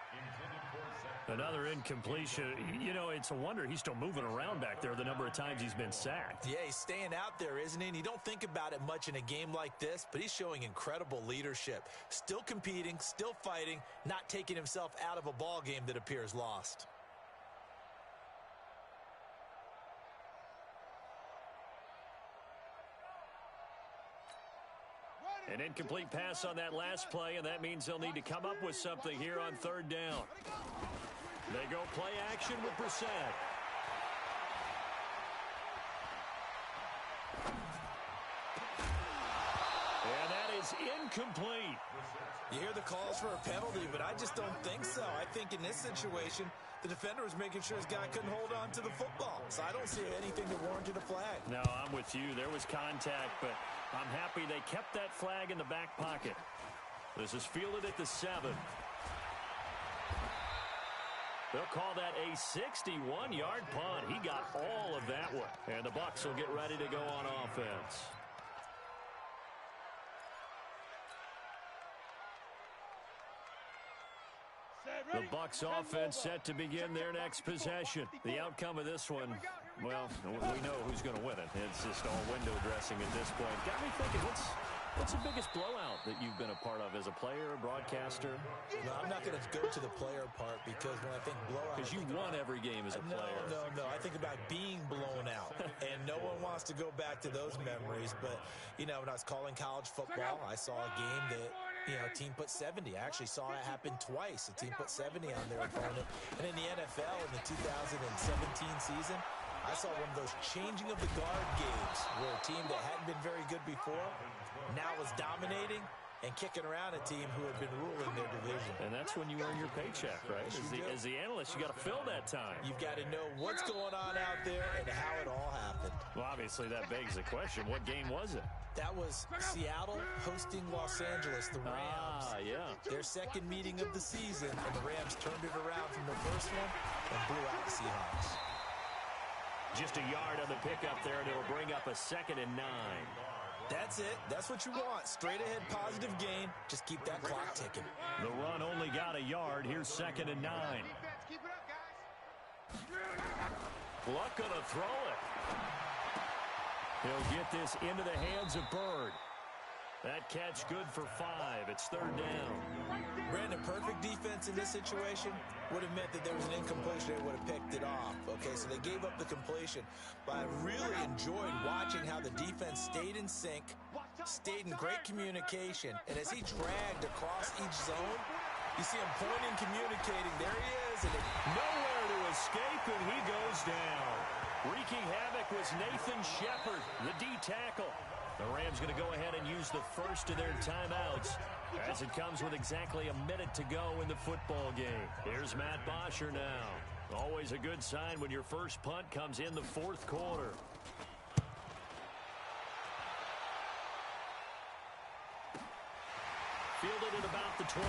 Another incompletion. You know, it's a wonder he's still moving around back there the number of times he's been sacked. Yeah, he's staying out there, isn't he? And you don't think about it much in a game like this, but he's showing incredible leadership. Still competing, still fighting, not taking himself out of a ball game that appears lost. An incomplete pass on that last play, and that means they'll need to come up with something here on 3rd down. They go play action with Brissett. And that is incomplete. You hear the calls for a penalty, but I just don't think so. I think in this situation, the defender was making sure his guy couldn't hold on to the football. So I don't see anything that warranted a flag. No, I'm with you. There was contact, but I'm happy they kept that flag in the back pocket. This is fielded at the 7. They'll call that a 61-yard punt. He got all of that one. And the Bucs will get ready to go on offense. The Bucs offense set to begin their next possession. The outcome of this one, well, we know who's going to win it. It's just all window dressing at this point. Got me thinking, what's the biggest blowout that you've been a part of as a player, broadcaster? No, I'm not going to go to the player part because when I think blowout... Because you won every game as a player. No. I think about being blown out. And no one wants to go back to those memories. But, you know, when I was calling college football, I saw a game that, you know, a team put 70. I actually saw it happen twice. A team put 70 on their opponent. And in the NFL in the 2017 season, I saw one of those changing of the guard games where a team that hadn't been very good before now was dominating and kicking around a team who had been ruling their division. And that's when you earn your paycheck, right? As the analyst, you got to fill that time. You've got to know what's going on out there and how it all happened. Well, obviously, that begs the question, what game was it? That was Seattle hosting Los Angeles, the Rams. Yeah. Their second meeting of the season, and the Rams turned it around from the first one and blew out the Seahawks. Just a yard on the pickup there, and it'll bring up a 2nd and 9. That's it. That's what you want. Straight ahead, positive gain. Just keep that clock ticking. The run only got a yard. Here's 2nd and 9. Luck gonna throw it. He'll get this into the hands of Bird. That catch good for 5. It's 3rd down. Brandon, perfect defense in this situation would have meant that there was an incompletion. They would have picked it off. Okay, so they gave up the completion. But I really enjoyed watching how the defense stayed in sync, stayed in great communication. And as he dragged across each zone, you see him pointing, communicating. There he is. And nowhere to escape, and he goes down. Wreaking havoc was Nathan Shepard, the D tackle. The Rams going to go ahead and use the first of their timeouts as it comes with exactly a minute to go in the football game. Here's Matt Bosher now. Always a good sign when your first punt comes in the 4th quarter. Fielded at about the 28.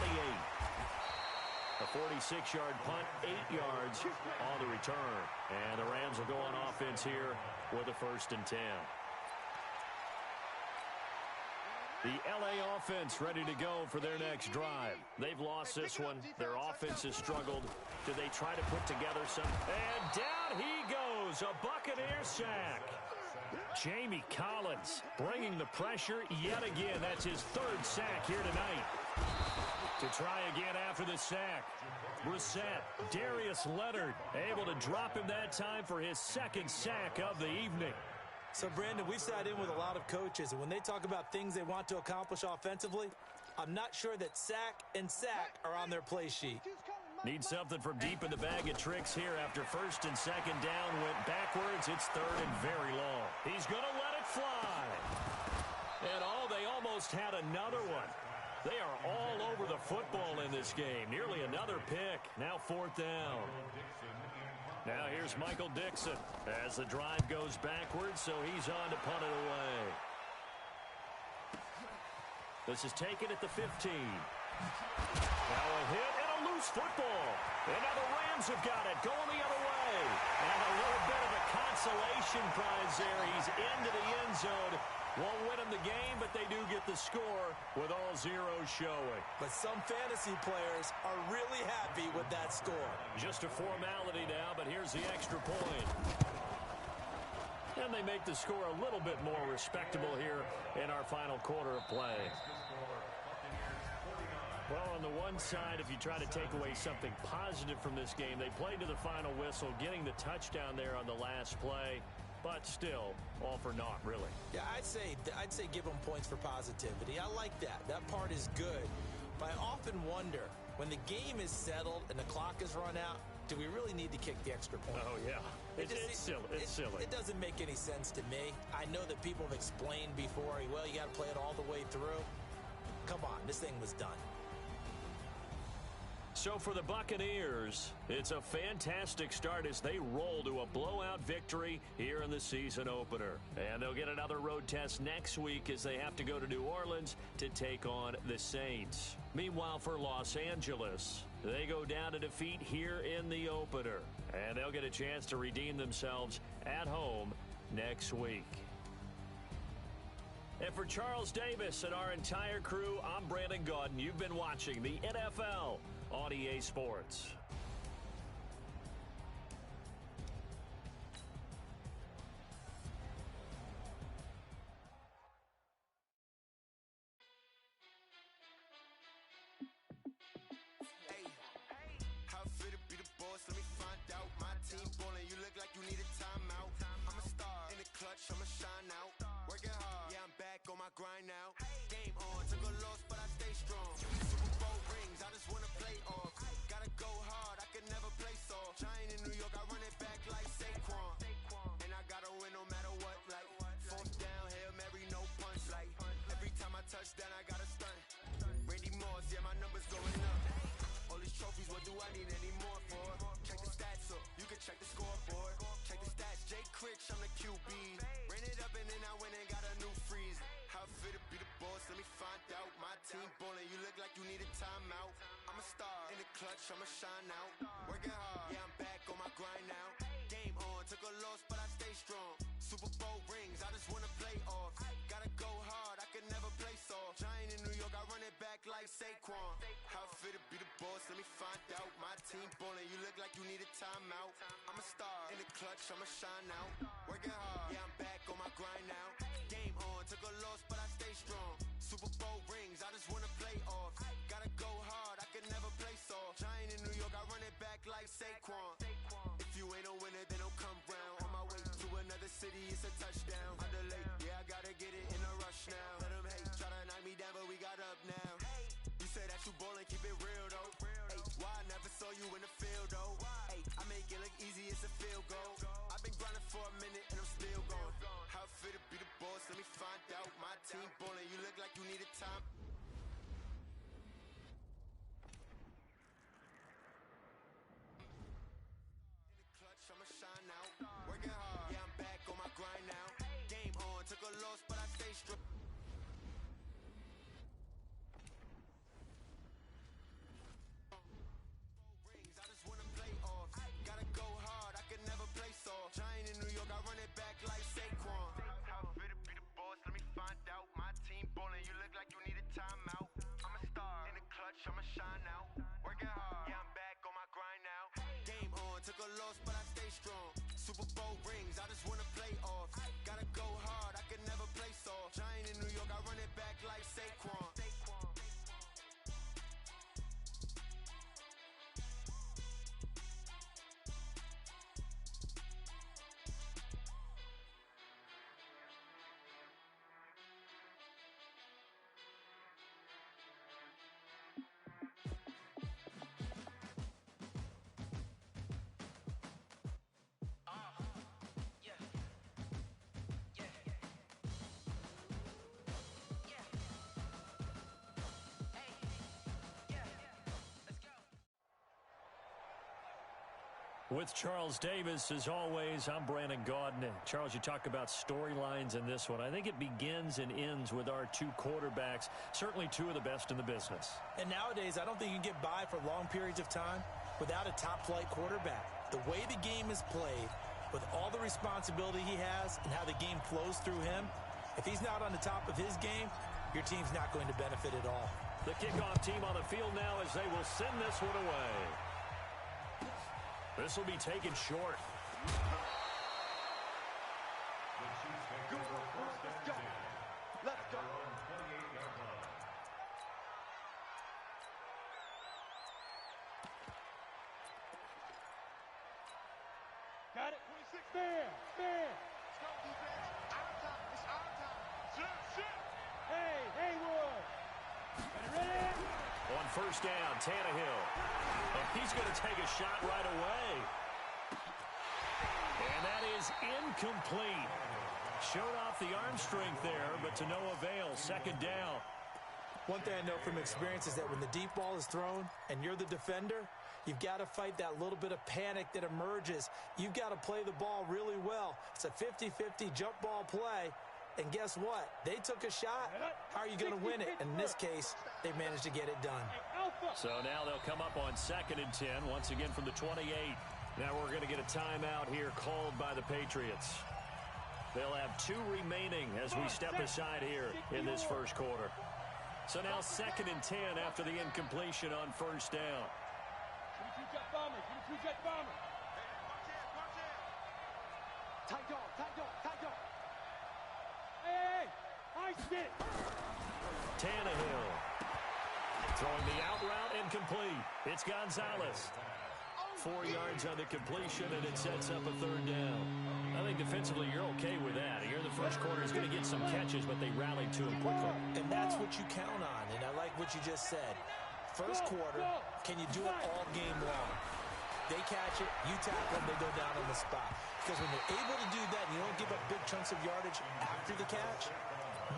A 46-yard punt, 8 yards on the return. And the Rams will go on offense here with a 1st and 10. The L.A. offense ready to go for their next drive. They've lost this one. Their offense has struggled. Do they try to put together some? And down he goes. A Buccaneer sack. Jamie Collins bringing the pressure yet again. That's his 3rd sack here tonight. To try again after the sack. Brissett, Darius Leonard able to drop him that time for his 2nd sack of the evening. So, Brandon, we've sat in with a lot of coaches, and when they talk about things they want to accomplish offensively, I'm not sure that sack and sack are on their play sheet. Need something from deep in the bag of tricks here after first and second down went backwards. It's third and very long. He's going to let it fly. And, they almost had another one. They are all over the football in this game. Nearly another pick. Now fourth down. Now here's Michael Dixon as the drive goes backwards, so he's on to punt it away. This is taken at the 15. Now a hit and a loose football. And now the Rams have got it, going the other way. And a little bit of a consolation prize there. He's into the end zone. Won't win them the game, but they do get the score with all zeros showing. But some fantasy players are really happy with that score. Just a formality now, but here's the extra point. And they make the score a little bit more respectable here in our final quarter of play. Well, on the one side, if you try to take away something positive from this game, they played to the final whistle, getting the touchdown there on the last play. But still, all for naught, really. Yeah, I'd say give them points for positivity. I like that. That part is good. But I often wonder, when the game is settled and the clock is run out, do we really need to kick the extra point? Oh, yeah. It's silly. It's silly. It doesn't make any sense to me. I know that people have explained before, well, you got to play it all the way through. Come on, this thing was done. So for the Buccaneers, it's a fantastic start as they roll to a blowout victory here in the season opener. And they'll get another road test next week as they have to go to New Orleans to take on the Saints. Meanwhile, for Los Angeles, they go down to defeat here in the opener. And they'll get a chance to redeem themselves at home next week. And for Charles Davis and our entire crew, I'm Brandon Gaudin. You've been watching the NFL on EA Sports. How fit to be the boss? Let me find out. My team ballin', you look like you need a timeout. I'm a star in the clutch, I'ma shine out. Working hard, yeah, I'm back on my grind now. Game on, took a loss, but I stay strong. Super Bowl rings, I just wanna play off. Gotta go hard, I can never play soft. Giant in New York, I run it back like Saquon. And I gotta win no matter what, like fourth down, Hail Mary, no punch. Like every time I touch down, I gotta stunt. Randy Moss, yeah, my numbers going up. All these trophies, what do I need any more for? Check the stats up, you can check the scoreboard. Check the stats, Jay Critch, I'm the QB. Ran it up and then I went and got a new freeze. How fit to be the boss, let me find out. My team ballin', you look like you need a timeout. I'm a star in the clutch, I'ma shine out. Working hard, yeah, I'm back on my grind now. Game on, took a loss, but I stay strong. Super Bowl rings, I just wanna play off. Gotta go hard, I can never play soft. Giant in New York, I run it back like Saquon. How fit to be the boss, let me find out. My team ballin', you look like you need a timeout. I'm a star in the clutch, I'ma shine out. Working hard, yeah, I'm back on my grind now. Game on, took a loss, but I stay strong. Super Bowl rings, I just wanna play off. Gotta go hard, I can never play soft. Giant in New York, I run it back like Saquon. If you ain't a winner, then don't come round. On my way to another city, it's a touchdown. Underlay, yeah, I gotta get it in a rush now. Let them hate, try to knock me down, but we got up now. You say that you ballin', keep it real though. Ay, why I never saw you in the field though? Ay, I make it look easy, it's a field goal. I've been grinding for a minute and I'm still going. How fit to be the boss, let me find out. My team ballin', you look like you need a time. In the clutch, I'ma shine out. Working hard, yeah, I'm back on my grind now. Game on, took a loss, but I stay strong. Rings, I just wanna play off. Gotta go hard, I can never play soft. Giant in New York, I run it back like Saquon. How fit to be the boss, let me find out. My team ballin', you look like you need a timeout. I'm a star in the clutch, I'ma shine out. Working hard, yeah, I'm back on my grind now. Game on, took a loss, but I stay strong. Super Bowl rings, I just wanna play off. Gotta go hard, I can never play soft. Giant in New York, I run it back like Saquon. With Charles Davis, as always, I'm Brandon Gaudin. Charles, you talk about storylines in this one. I think it begins and ends with our two quarterbacks, certainly two of the best in the business. And nowadays, I don't think you can get by for long periods of time without a top-flight quarterback. The way the game is played, with all the responsibility he has and how the game flows through him, if he's not on the top of his game, your team's not going to benefit at all. The kickoff team on the field now as they will send this one away. This will be taken short. Good. Let's go. Let's go. Got it. 26. Fair. Let's go, defense. Our time. It's our time. Shit. Hey, Haywood. Ready? On first down, Tannehill. And he's going to take a shot right away. And that is incomplete. Showed off the arm strength there, but to no avail. Second down. One thing I know from experience is that when the deep ball is thrown and you're the defender, you've got to fight that little bit of panic that emerges. You've got to play the ball really well. It's a 50-50 jump ball play. And guess what? They took a shot. How are you going to win it? In this case, they managed to get it done. So now they'll come up on 2nd and 10, once again from the 28. Now we're going to get a timeout here called by the Patriots. They'll have 2 remaining as we step aside here in this first quarter. So now 2nd and 10 after the incompletion on first down. Jet bomber. Tight dog. Hey, I spit. Tannehill throwing the out route incomplete. It's Gonzalez. 4 yards on the completion, and it sets up a 3rd down. I think defensively you're okay with that. Here in the first quarter is going to get some catches, but they rallied to him quickly. And that's what you count on, and I like what you just said. First quarter, can you do it all game long? They catch it, you tackle them, they go down on the spot. Because when you're able to do that and you don't give up big chunks of yardage after the catch,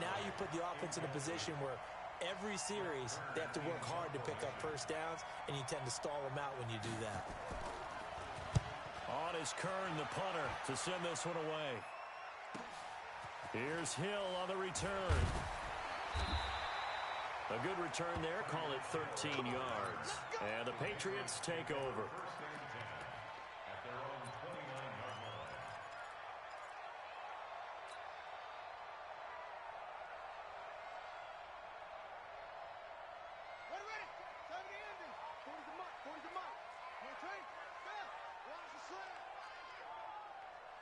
now you put the offense in a position where every series they have to work hard to pick up first downs, and you tend to stall them out when you do that. On is Kern, the punter, to send this one away. Here's Hill on the return. A good return there, call it 13 yards. And the Patriots take over. At their own 29-yard line. Ready. Time to end it. 40 the mark. Here, Trey. Bell. Watch the slam.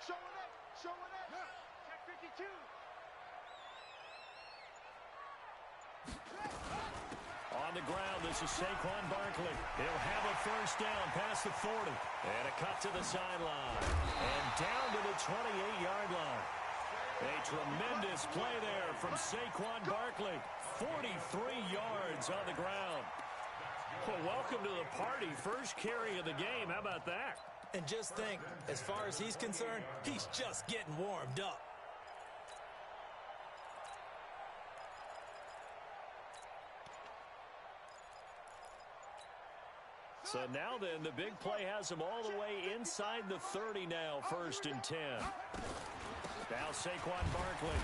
Showing it. Check 52. On the ground, this is Saquon Barkley. He'll have a first down past the 40. And a cut to the sideline. And down to the 28-yard line. A tremendous play there from Saquon Barkley. 43 yards on the ground. Well, welcome to the party. First carry of the game. How about that? And just think, as far as he's concerned, he's just getting warmed up. So now then, the big play has him all the way inside the 30 now, 1st and 10. Now Saquon Barkley.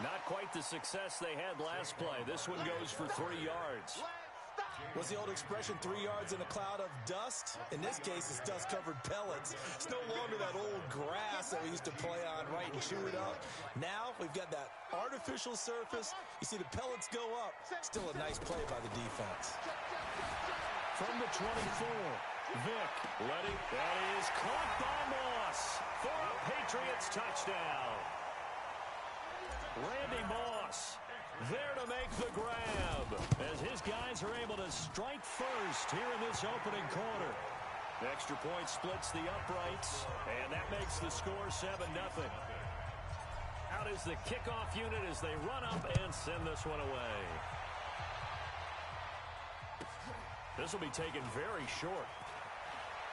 Not quite the success they had last play. This one goes for 3 yards. What's the old expression, 3 yards in a cloud of dust? In this case, it's dust-covered pellets. It's no longer that old grass that we used to play on, right, and chew it up. Now, we've got that artificial surface. You see the pellets go up. Still a nice play by the defense. From the 24, Vick, ready. That is caught by Moss for a Patriots touchdown. Randy Moss there to make the grab as his guys are able to strike first here in this opening quarter. Extra point splits the uprights, and that makes the score 7-0. Out is the kickoff unit as they run up and send this one away. This will be taken very short.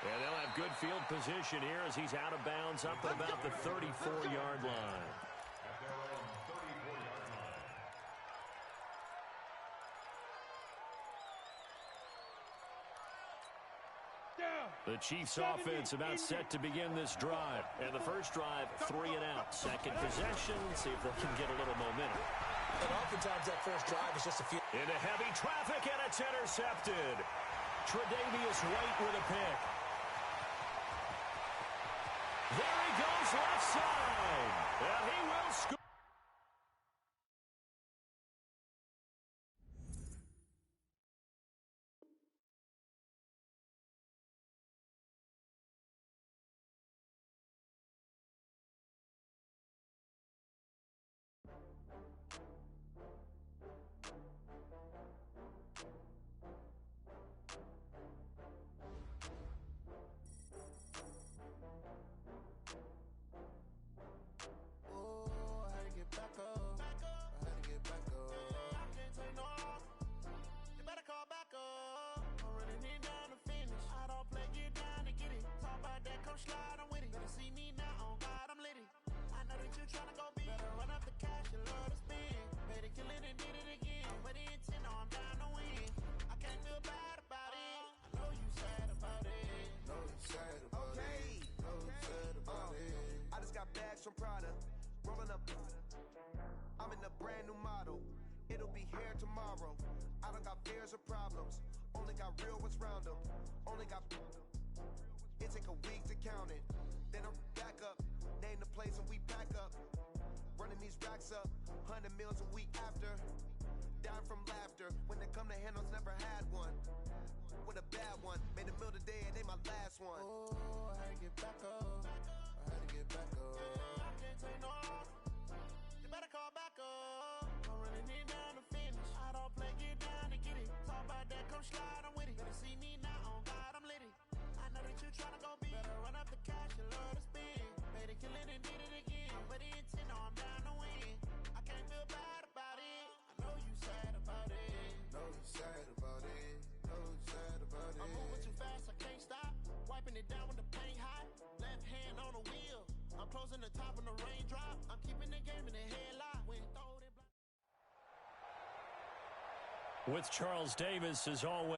And they'll have good field position here as he's out of bounds up at about the 34-yard line. At their own 34-yard line. The Chiefs offense about set to begin this drive. And the first drive, 3 and out. Second possession, see if they can get a little momentum. And oftentimes that first drive is just a few. Into heavy traffic, and it's intercepted. Tre'Davious White with a pick. There he goes left side. And he will score. From Prada, rolling up. I'm in a brand new model. It'll be here tomorrow. I don't got fears or problems. Only got real ones round them. Only got. It take a week to count it. Then I'm back up. Name the place and we pack up. Running these racks up. 100 meals a week after. Dying from laughter. When they come to handles, never had one. With a bad one. Made a meal today and they my last one. Oh, I had to get back up. I had to get back up. You better call back up. I'm running it down to finish. I don't play, get down to get it. Talk about that, come slide, I'm with it. Better see me now, on God, I'm litty. I know that you tryna go big. Better run up the cash, you love to spin. Made a killing and did it again. But the intent, no, I'm down to win. I can't feel bad about it. I know you sad about it. Know you sad about it. Know you sad about it. I'm moving too fast, I can't stop. Wiping it down with the paint hot. Left hand on the wheel. I'm closing the top when the raindrop. I'm keeping the game in the headlock. When throw it. With Charles Davis, as always.